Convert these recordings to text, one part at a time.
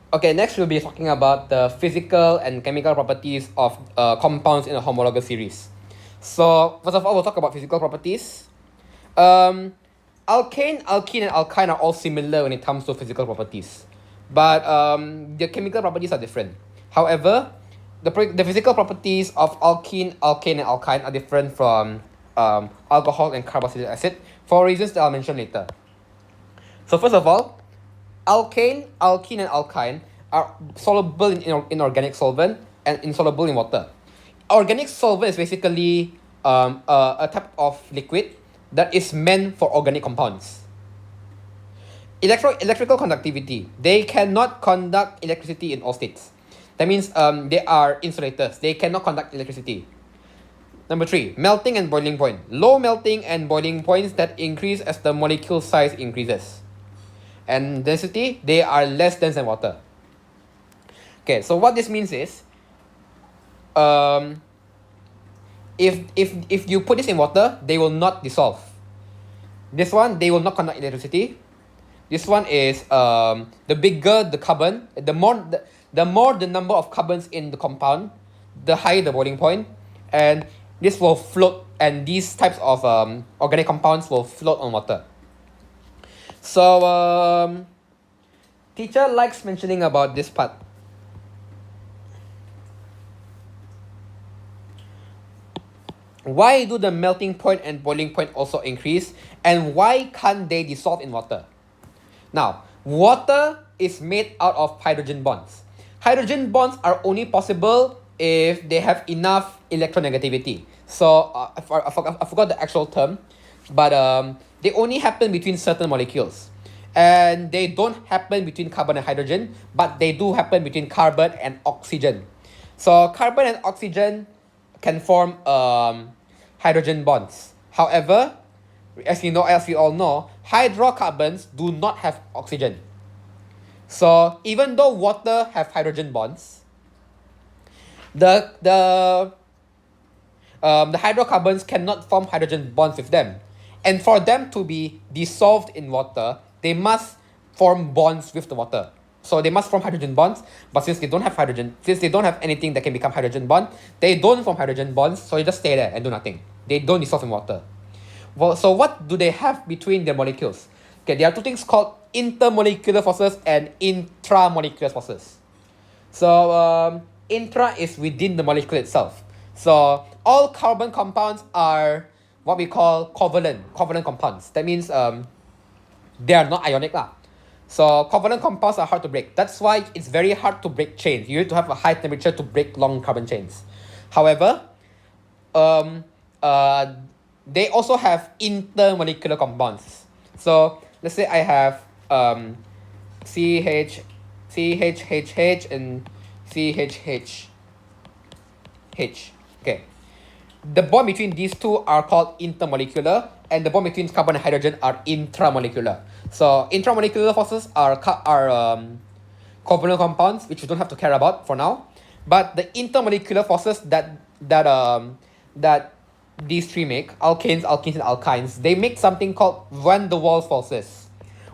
Okay, next we'll be talking about the physical and chemical properties of compounds in a homologous series. So first of all, we'll talk about physical properties. Alkane, alkene, and alkyne are all similar when it comes to physical properties, but the chemical properties are different. However, the physical properties of alkene, alkane, and alkyne are different from alcohol and carboxylic acid for reasons that I'll mention later. So first of all, alkane, alkene, and alkyne are soluble in inorganic solvent and insoluble in water. Organic solvent is basically a type of liquid that is meant for organic compounds. Electrical conductivity. They cannot conduct electricity in all states. That means they are insulators. They cannot conduct electricity. Number 3, melting and boiling point. Low melting and boiling points that increase as the molecule size increases. And density, they are less dense than water. Okay, so what this means is, if you put this in water, they will not dissolve. This one, they will not conduct electricity. This one is the bigger the carbon, the more the number of carbons in the compound, the higher the boiling point, and this will float, and these types of organic compounds will float on water. So teacher likes mentioning about this part. Why do the melting point and boiling point also increase, and why can't they dissolve in water? Now, water is made out of hydrogen bonds. Hydrogen bonds are only possible if they have enough electronegativity. So I forgot the actual term, but they only happen between certain molecules. And they don't happen between carbon and hydrogen, but they do happen between carbon and oxygen. So carbon and oxygen can form hydrogen bonds. However, as we all know, hydrocarbons do not have oxygen. So even though water have hydrogen bonds, the hydrocarbons cannot form hydrogen bonds with them. And for them to be dissolved in water, they must form bonds with the water. So they must form hydrogen bonds, but since they don't have anything that can become hydrogen bond, they don't form hydrogen bonds, so they just stay there and do nothing. They don't dissolve in water. Well, so what do they have between their molecules? Okay, there are two things called intermolecular forces and intramolecular forces. So intra is within the molecule itself. So all carbon compounds are what we call covalent compounds. That means they are not ionic lah. So covalent compounds are hard to break. That's why it's very hard to break chains. You need to have a high temperature to break long carbon chains. However, they also have intermolecular compounds. So let's say I have CH and CH. Okay. The bond between these two are called intermolecular, and the bond between carbon and hydrogen are intramolecular. So intramolecular forces are covalent compounds, which you don't have to care about for now. But the intermolecular forces that these three make, alkanes, alkenes, and alkynes, they make something called van der Waals forces.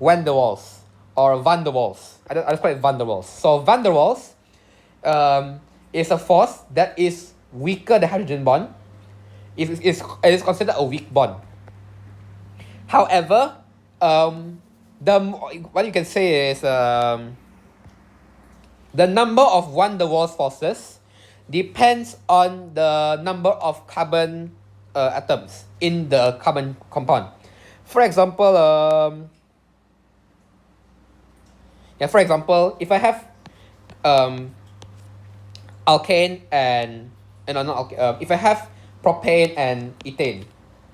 Van der Waals or van der Waals. I just call it van der Waals. So van der Waals is a force that is weaker than hydrogen bond. It is considered a weak bond. However, what you can say is the number of van der Waals forces depends on the number of carbon atoms in the carbon compound. For example, if I have alkane if I have propane and ethane,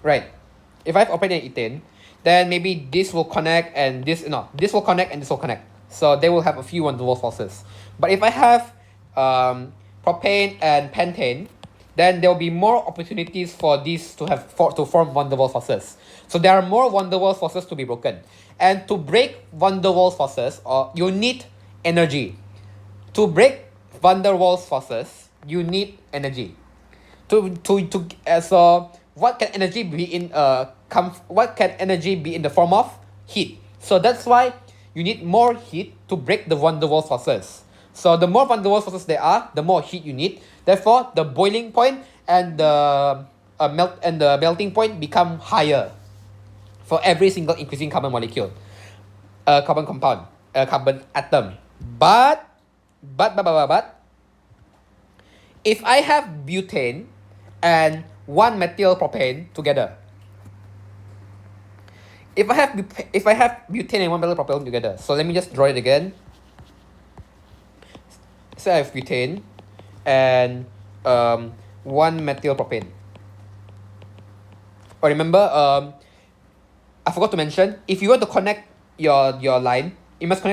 right? If I have propane and ethane, then maybe this will connect and this will connect and this will connect. So they will have a few van der Waals forces. But if I have propane and pentane, then there will be more opportunities for these to form van der Waals forces. So there are more van der Waals forces to be broken. And to break van der Waals forces, you need energy. To break van der Waals forces, you need energy. So what can energy be in what can energy be in the form of? Heat. So that's why you need more heat to break the van der Waals forces. So the more van der Waals forces there are, the more heat you need. Therefore, the boiling point and the melting point become higher for every single increasing carbon molecule, carbon compound, carbon atom. But, if I have butane and one methyl propane together, if I have butane and one methyl propane together, so let me just draw it again. So I have butane and one methyl propane. Oh, remember, I forgot to mention, if you want to connect your line, it must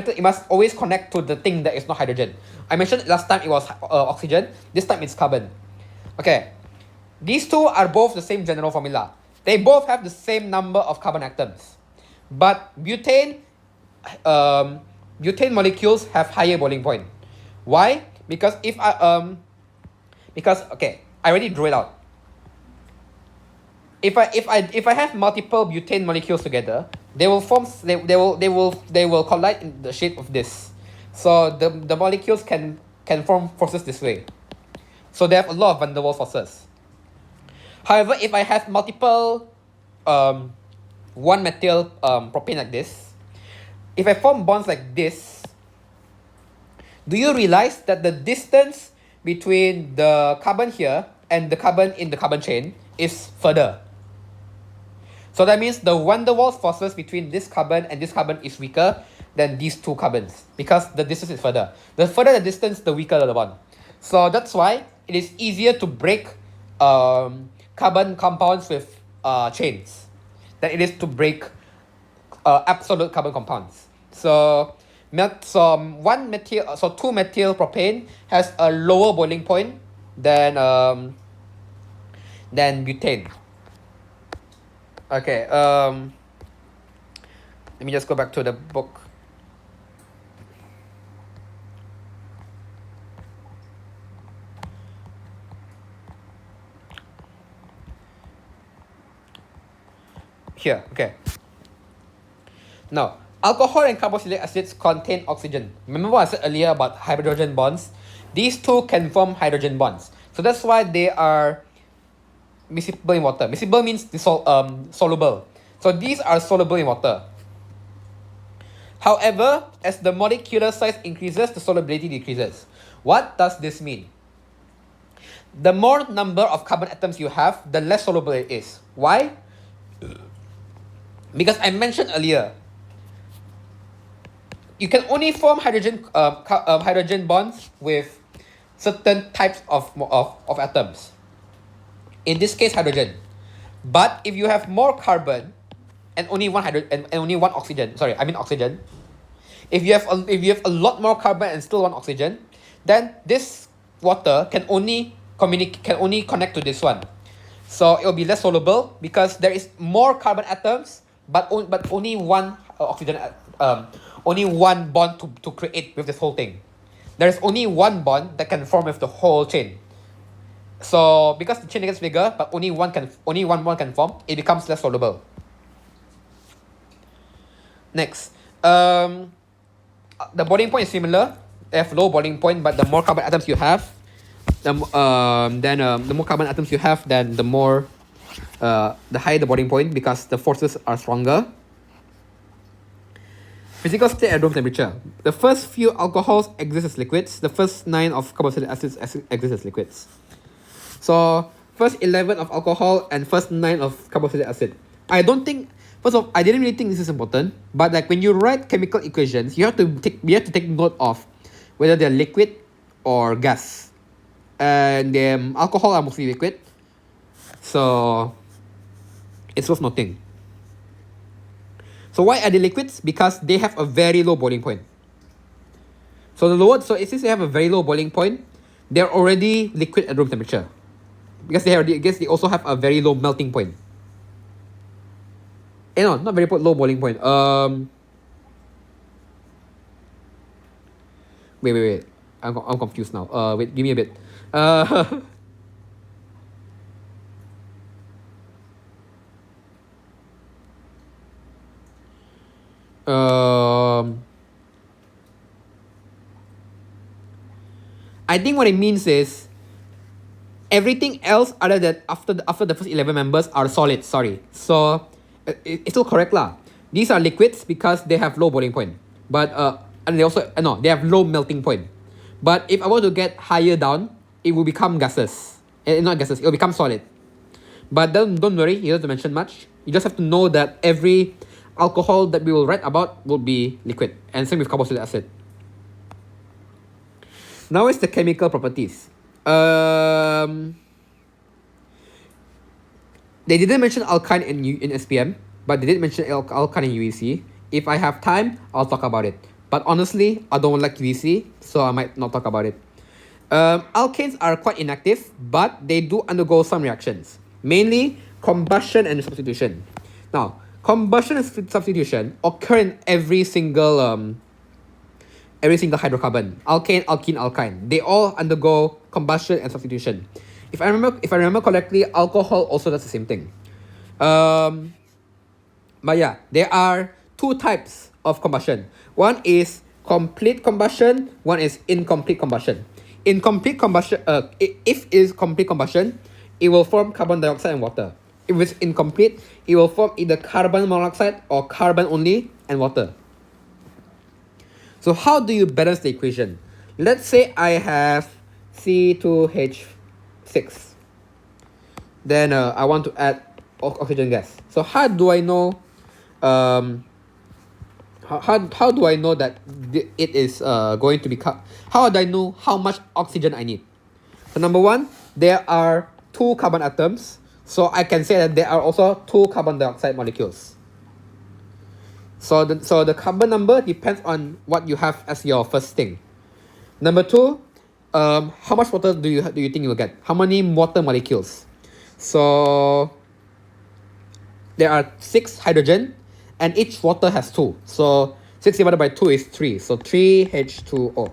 always connect to the thing that is not hydrogen. I mentioned last time it was oxygen. This time it's carbon. Okay, these two are both the same general formula. They both have the same number of carbon atoms, but butane molecules have higher boiling point. Why? Because I already drew it out. If I have multiple butane molecules together, they will collide in the shape of this. So the molecules can form forces this way. So they have a lot of van der Waals forces. However, if I have multiple one methyl propane like this, if I form bonds like this, do you realize that the distance between the carbon here and the carbon in the carbon chain is further? So that means the van der Waals forces between this carbon and this carbon is weaker than these two carbons because the distance is further. The further the distance, the weaker the bond. So that's why it is easier to break carbon compounds with chains than it is to break absolute carbon compounds. So two methyl propane has a lower boiling point than butane. Okay, let me just go back to the book. Here, okay. Now, alcohol and carboxylic acids contain oxygen. Remember what I said earlier about hydrogen bonds? These two can form hydrogen bonds. So that's why they are miscible in water. Miscible means soluble. So these are soluble in water. However, as the molecular size increases, the solubility decreases. What does this mean? The more number of carbon atoms you have, the less soluble it is. Why? Because I mentioned earlier, you can only form hydrogen bonds with certain types of atoms. In this case, hydrogen. But if you have more carbon and only one oxygen, oxygen. If you have a lot more carbon and still one oxygen, then this water can only connect to this one. So it will be less soluble because there is more carbon atoms, but only one oxygen, only one bond to create with this whole thing. There is only one bond that can form with the whole chain. So because the chain gets bigger, but only one bond can form, it becomes less soluble. Next, the boiling point is similar. They have low boiling point, but the more carbon atoms you have, the more carbon atoms you have, then the higher the boiling point because the forces are stronger. Physical state at room temperature. The first few alcohols exist as liquids. The first 9 of carboxylic acids exist as liquids. So first 11 of alcohol and first 9 of carboxylic acid. I didn't really think this is important, but like when you write chemical equations, you have to take note of whether they're liquid or gas. And alcohol are mostly liquid, so it's worth noting. So why are they liquids? Because they have a very low boiling point. So since they have a very low boiling point, they're already liquid at room temperature. Because they also have a very low melting point. No, not very low boiling point. Wait. I'm confused now. Wait, give me a bit. I think what it means is everything else other than after the first 11 members are solids, sorry. So it's still correct lah. These are liquids because they have low boiling point. But and they also no, they have low melting point. But if I were to get higher down, it will become gases. Not gases, it will become solid. But don't worry, you don't have to mention much. You just have to know that every alcohol that we will write about will be liquid. And same with carboxylic acid. Now is the chemical properties. They didn't mention alkyne in SPM, but they did mention alkyne in UEC. If I have time, I'll talk about it. But honestly, I don't like UEC, so I might not talk about it. Alkanes are quite inactive, but they do undergo some reactions, mainly combustion and substitution. Now, combustion and substitution occur in every single hydrocarbon, alkane, alkene, alkyne. They all undergo combustion and substitution. If I remember correctly, alcohol also does the same thing. But yeah, there are two types of combustion. One is complete combustion. One is incomplete combustion. Incomplete combustion, if it is complete combustion, it will form carbon dioxide and water. If it's incomplete, it will form either carbon monoxide or carbon only and water. So how do you balance the equation? Let's say I have C2H6. Then I want to add oxygen gas. So how do I know? How do I know that it is going to be cut? How do I know how much oxygen I need? So number one, there are 2 carbon atoms. So I can say that there are also 2 carbon dioxide molecules. So the carbon number depends on what you have as your first thing. Number 2, how much water do you think you will get? How many water molecules? So there are 6 hydrogen, and each water has 2. So 6 divided by 2 is 3. So 3H2O.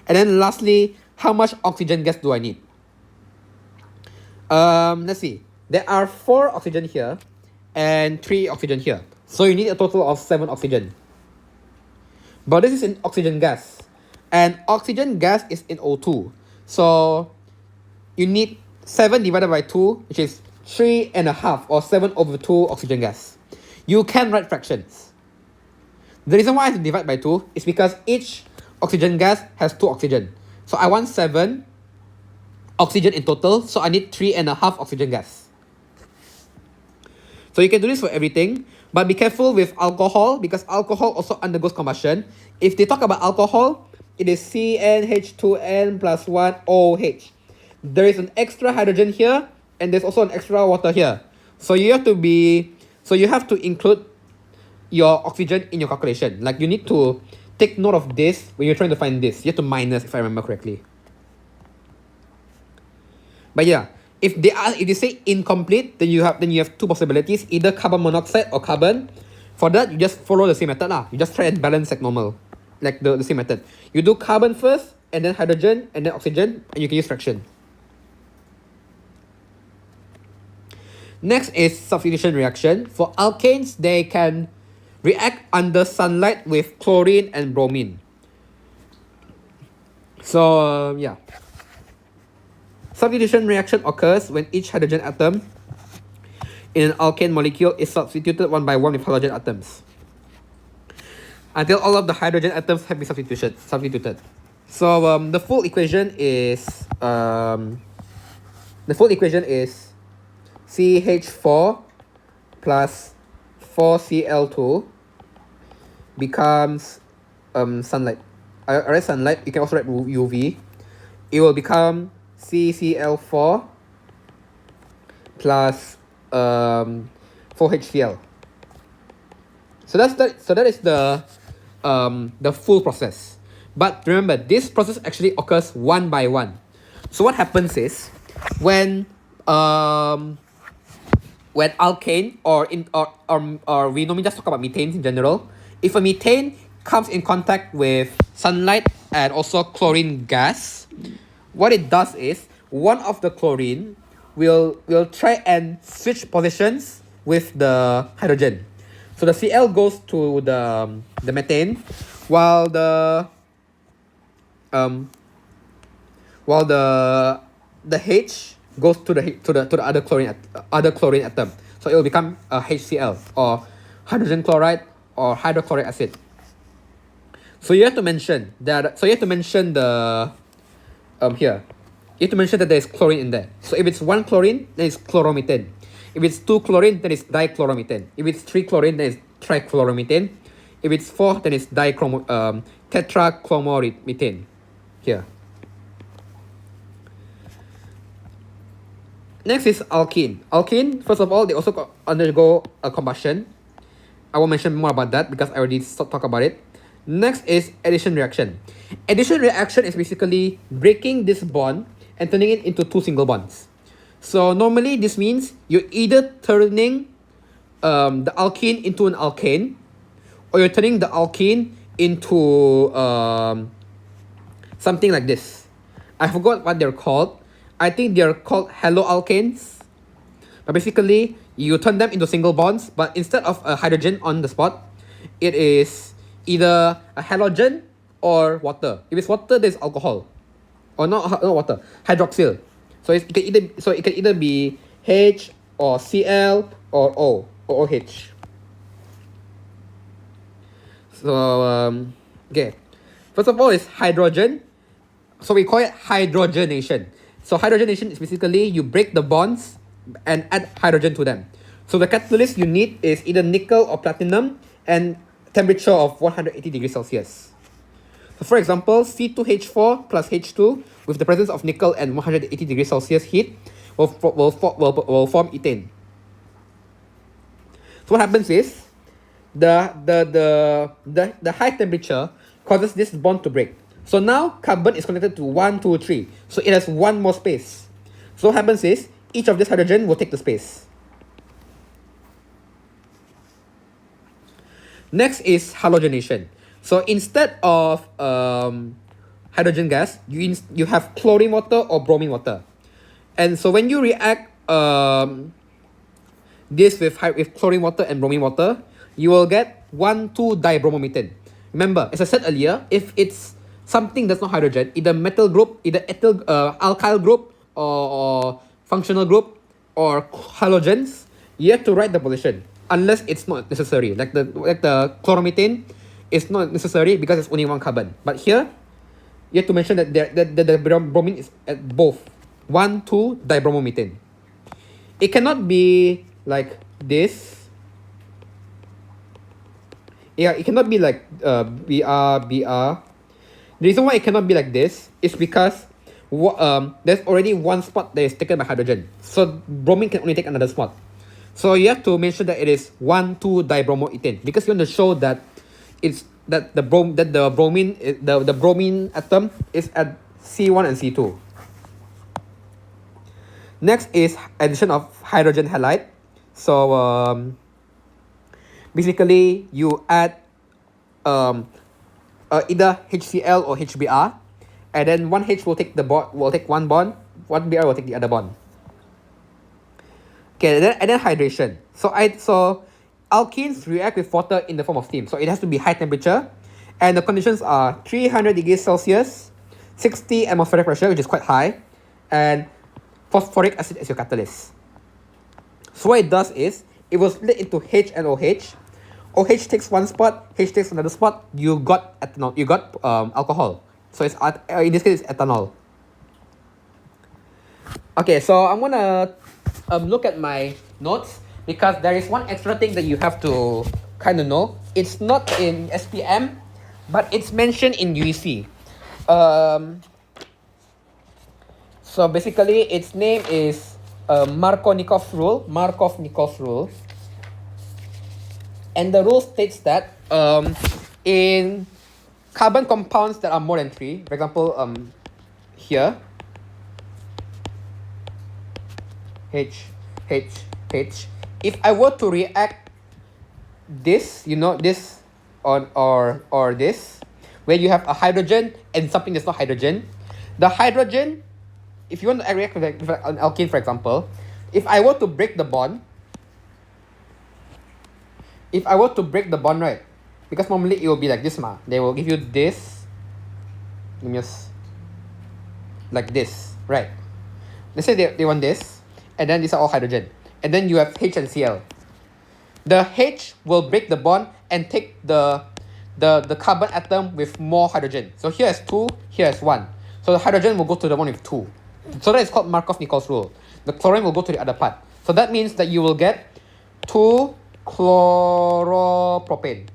And then lastly, how much oxygen gas do I need? Let's see. There are 4 oxygen here and 3 oxygen here. So you need a total of 7 oxygen. But this is in oxygen gas. And oxygen gas is in O2. So you need 7 divided by 2, which is 3.5 or 7/2 oxygen gas. You can write fractions. The reason why I have to divide by 2 is because each oxygen gas has 2 oxygen. So I want 7 oxygen in total, so I need 3.5 oxygen gas. So you can do this for everything, but be careful with alcohol because alcohol also undergoes combustion. If they talk about alcohol, it is CnH2n plus 1 OH. There is an extra hydrogen here, and there's also an extra water here. So you have to include your oxygen in your calculation. Like you need to take note of this when you're trying to find this. You have to minus, if I remember correctly. But yeah, if they say incomplete, then you have 2 possibilities, either carbon monoxide or carbon. For that, you just follow the same method lah. You just try and balance like normal, like the same method. You do carbon first, and then hydrogen, and then oxygen, and you can use fraction. Next is substitution reaction. For alkanes, they can react under sunlight with chlorine and bromine. So yeah. Substitution reaction occurs when each hydrogen atom in an alkane molecule is substituted one by one with halogen atoms until all of the hydrogen atoms have been substituted. So the full equation is CH4 plus 4Cl2 becomes sunlight. I write sunlight. You can also write UV. It will become CCl4 plus 4HCl. So that is the full process. But remember, this process actually occurs one by one. So what happens is when alkane or we normally just talk about methanes in general. If a methane comes in contact with sunlight and also chlorine gas, what it does is one of the chlorine will try and switch positions with the hydrogen. So the Cl goes to the methane, while the while the H goes to the other chlorine atom. So it will become a HCl, or hydrogen chloride, or hydrochloric acid. So you have to mention that. So you have to mention the here. You have to mention that there is chlorine in there. So if it's 1 chlorine, then it's chloromethane. If it's 2 chlorine, then it's dichloromethane. If it's 3 chlorine, then it's trichloromethane. If it's 4, then it's tetrachloromethane. Here. Next is alkene. Alkene, first of all, they also undergo a combustion. I won't mention more about that because I already talked about it. Next is addition reaction. Addition reaction is basically breaking this bond and turning it into 2 single bonds. So normally this means you're either turning the alkene into an alkane, or you're turning the alkene into something like this. I forgot what they're called. I think they're called haloalkanes. But basically, you turn them into single bonds, but instead of a hydrogen on the spot, it is either a halogen or water. If it's water, there's alcohol. Or not water, hydroxyl. So it can either be H or Cl or O or OH. So okay. First of all is hydrogen. So we call it hydrogenation. So hydrogenation is basically you break the bonds and add hydrogen to them. So the catalyst you need is either nickel or platinum and temperature of 180 degrees Celsius. So for example, C2H4 plus H2 with the presence of nickel and 180 degrees Celsius heat will form ethane. So what happens is the high temperature causes this bond to break. So now carbon is connected to 1, 2, 3. So it has one more space. So what happens is each of this hydrogen will take the space. Next is halogenation. So instead of hydrogen gas, you have chlorine water or bromine water. And so when you react this with chlorine water and bromine water, you will get 1,2-dibromomethane. Remember, as I said earlier, if it's something that's not hydrogen, either metal group, either alkyl group, or functional group, or halogens, you have to write the position unless it's not necessary. Like the chloromethane is not necessary because it's only 1 carbon. But here, you have to mention that the bromine is at both 1,2-dibromomethane. It cannot be like this. Yeah, it cannot be like Br. The reason why it cannot be like this is because there's already one spot that is taken by hydrogen. So bromine can only take another spot. So you have to mention that it is 1,2-dibromoethane because you want to show that the bromine atom is at C1 and C2. Next is addition of hydrogen halide. So basically you add either HCl or HBr, and then one H will take one bond, one Br will take the other bond. Okay, and then hydration. So alkenes react with water in the form of steam. So it has to be high temperature, and the conditions are 300 degrees Celsius, 60 atmospheric pressure, which is quite high, and phosphoric acid as your catalyst. So what it does is it will split into H and OH. OH takes one spot, H takes another spot. You got ethanol. You got alcohol. So it's in this case it's ethanol. Okay, so I'm gonna look at my notes because there is one extra thing that you have to kind of know. It's not in SPM, but it's mentioned in UEC. So basically, its name is Marconikov Rule. And the rule states that in carbon compounds that are more than 3, for example, here, H, if I were to react this, this or this, where you have a hydrogen and something that's not hydrogen, the hydrogen, if you want to react with an alkene, for example, if I were to break the bond, right, because normally it will be like this, they will give you this. Let me just. like this, right? Let's say they want this, and then these are all hydrogen. And then you have H and Cl. The H will break the bond and take the carbon atom with more hydrogen. So here is 2, here is 1. So the hydrogen will go to the one with 2. So that is called Marconikov Rule. The chlorine will go to the other part. So that means that you will get 2 chloropropane.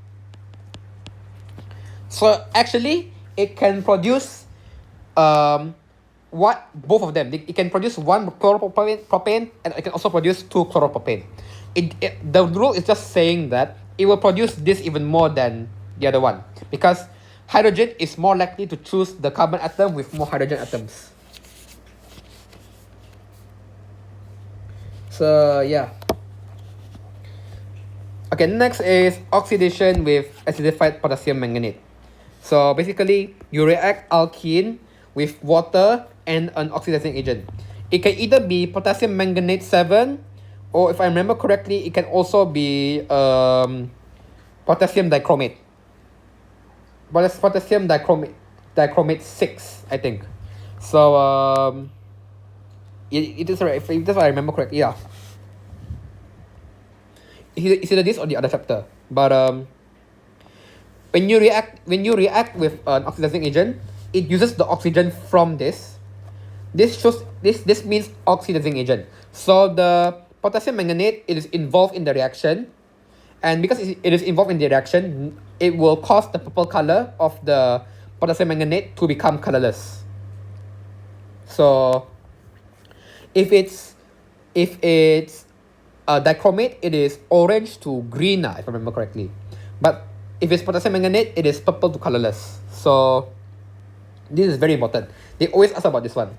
So actually, it can produce both of them. It can produce 1 chloropropane and it can also produce 2 chloropropane. The rule is just saying that it will produce this even more than the other one, because hydrogen is more likely to choose the carbon atom with more hydrogen atoms. So yeah. Okay, next is oxidation with acidified potassium manganate. So basically, you react alkene with water and an oxidizing agent. It can either be potassium manganate 7, or if I remember correctly, it can also be potassium dichromate. Potassium dichromate 6, I think. So it is right. If that's what I remember correctly, yeah. It's either this or the other chapter. But when you react with an oxidizing agent, it uses the oxygen from this. This means oxidizing agent. So the potassium manganate, it is involved in the reaction, and because it is involved in the reaction, it will cause the purple color of the potassium manganate to become colorless. So if it's dichromate, it is orange to green, if I remember correctly. But if it's potassium manganate, it is purple to colorless. So this is very important. They always ask about this one.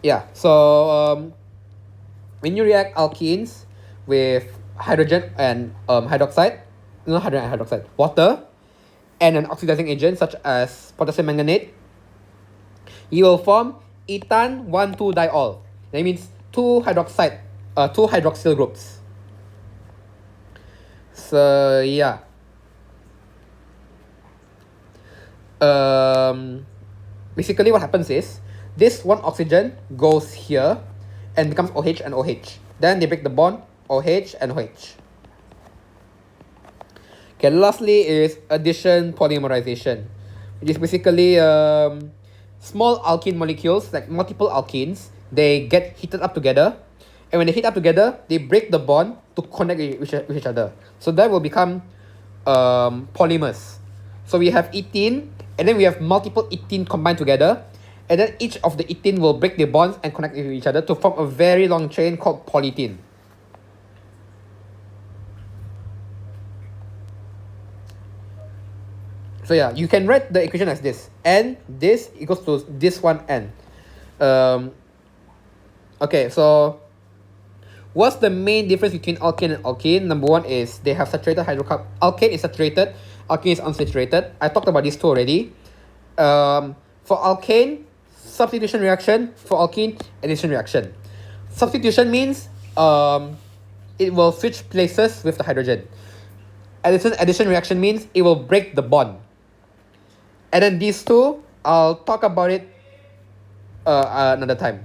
Yeah, so when you react alkenes with hydrogen and hydroxide, water, and an oxidizing agent such as potassium manganate, you will form ethane 1,2-diol. That means 2 hydroxyl groups. So yeah. Basically what happens is, this one oxygen goes here and becomes OH and OH. Then they break the bond, OH and OH. Okay, lastly is addition polymerization, which is basically small alkene molecules, like multiple alkenes, they get heated up together, and when they heat up together, they break the bond to connect with each other. So that will become polymers. So we have ethene, and then we have multiple ethene combined together, and then each of the ethene will break the bonds and connect with each other to form a very long chain called polyethene. So yeah, you can write the equation as this. N, this equals to this one N. Okay, so what's the main difference between alkane and alkene? Number one is they have saturated hydrocarbon. Alkane is saturated, alkene is unsaturated. I talked about these two already. For alkane, substitution reaction. For alkene, addition reaction. Substitution means it will switch places with the hydrogen. Addition reaction means it will break the bond. And then these two, I'll talk about it another time.